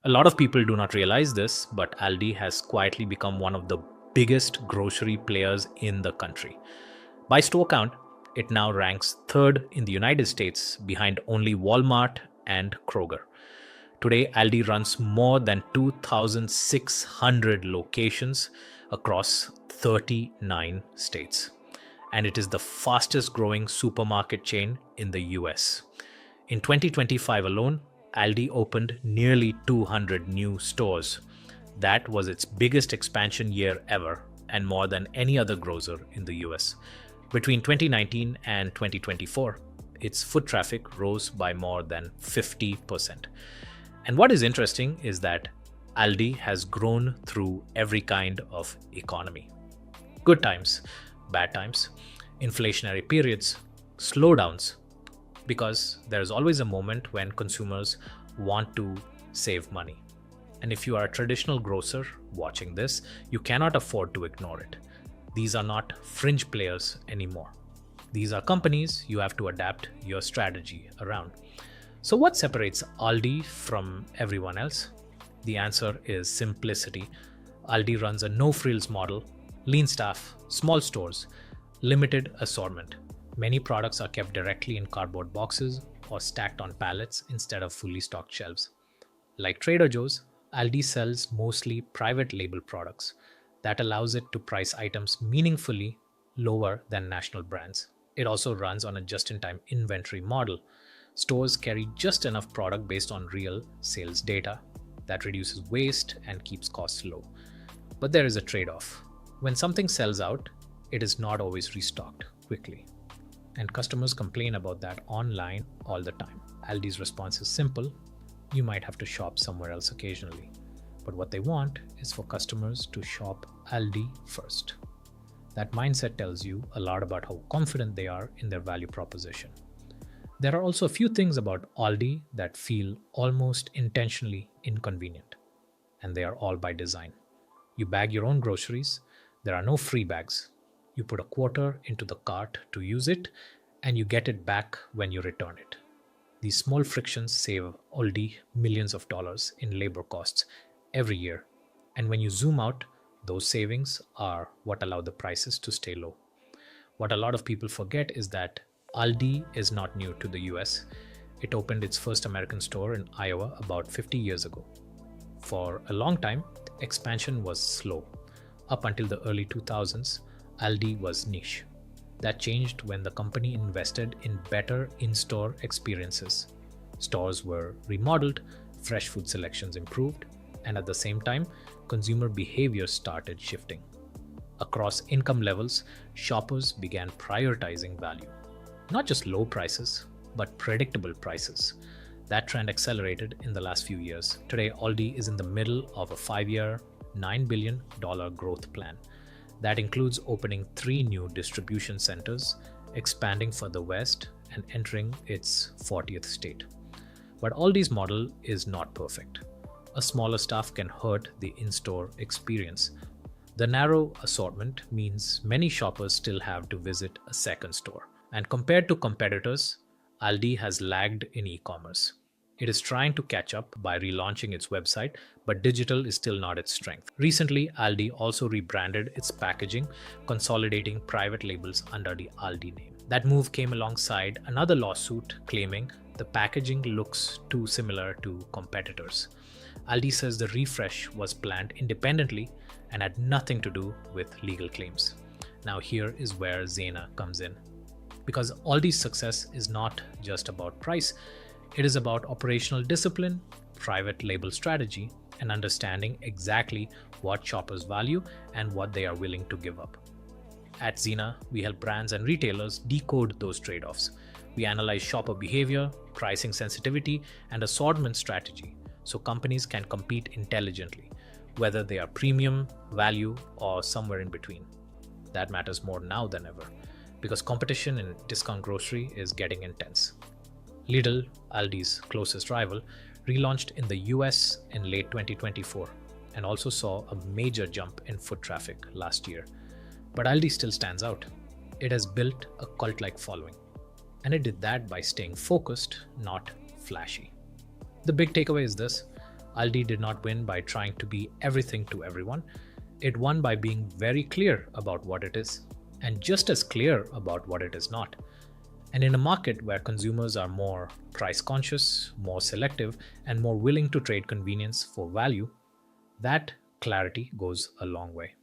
A lot of people do not realize this, but Aldi has quietly become one of the biggest grocery players in the country. By store count, it now ranks third in the United States behind only Walmart and Kroger. Today, Aldi runs more than 2,600 locations across 39 states, and it is the fastest growing supermarket chain in the US. In 2025 alone, Aldi opened nearly 200 new stores. That was its biggest expansion year ever, and more than any other grocer in the US. Between 2019 and 2024, its foot traffic rose by more than 50%. And what is interesting is that Aldi has grown through every kind of economy: good times, bad times, inflationary periods, slowdowns, because there is always a moment when consumers want to save money. And if you are a traditional grocer watching this, you cannot afford to ignore it. These are not fringe players anymore. These are companies you have to adapt your strategy around. So, what separates Aldi from everyone else? The answer is simplicity. Aldi runs a no-frills model: lean staff, small stores, limited assortment. Many products are kept directly in cardboard boxes or stacked on pallets instead of fully stocked shelves. Like Trader Joe's, Aldi sells mostly private label products. That allows it to price items meaningfully lower than national brands. It also runs on a just-in-time inventory model. Stores carry just enough product based on real sales data. That reduces waste and keeps costs low. But there is a trade-off. When something sells out, it is not always restocked quickly. And customers complain about that online all the time. Aldi's response is simple: you might have to shop somewhere else occasionally. But what they want is for customers to shop Aldi first. That mindset tells you a lot about how confident they are in their value proposition. There are also a few things about Aldi that feel almost intentionally inconvenient, and they are all by design. You bag your own groceries, there are no free bags. You put a quarter into the cart to use it, and you get it back when you return it. These small frictions save Aldi millions of dollars in labor costs every year. And when you zoom out, those savings are what allow the prices to stay low. What a lot of people forget is that Aldi is not new to the US. It opened its first American store in Iowa about 50 years ago. For a long time, expansion was slow. Up until the early 2000s, Aldi was niche. That changed when the company invested in better in-store experiences. Stores were remodeled, fresh food selections improved, and at the same time, consumer behavior started shifting. Across income levels, shoppers began prioritizing value. Not just low prices, but predictable prices. That trend accelerated in the last few years. Today, Aldi is in the middle of a 5-year, $9 billion growth plan. That includes opening 3 new distribution centers, expanding further west, and entering its 40th state. But Aldi's model is not perfect. A smaller staff can hurt the in-store experience. The narrow assortment means many shoppers still have to visit a second store. And compared to competitors, Aldi has lagged in e-commerce. It is trying to catch up by relaunching its website, but digital is still not its strength. Recently, Aldi also rebranded its packaging, consolidating private labels under the Aldi name. That move came alongside another lawsuit claiming the packaging looks too similar to competitors. Aldi says the refresh was planned independently and had nothing to do with legal claims. Now here is where Zena comes in. Because Aldi's success is not just about price, it is about operational discipline, private label strategy, and understanding exactly what shoppers value and what they are willing to give up. At Zena, we help brands and retailers decode those trade-offs. We analyze shopper behavior, pricing sensitivity, and assortment strategy so companies can compete intelligently, whether they are premium, value, or somewhere in between. That matters more now than ever, because competition in discount grocery is getting intense. Lidl, Aldi's closest rival, relaunched in the US in late 2024 and also saw a major jump in foot traffic last year. But Aldi still stands out. It has built a cult-like following, and it did that by staying focused, not flashy. The big takeaway is this: Aldi did not win by trying to be everything to everyone. It won by being very clear about what it is, and just as clear about what it is not. And in a market where consumers are more price conscious, more selective, and more willing to trade convenience for value, that clarity goes a long way.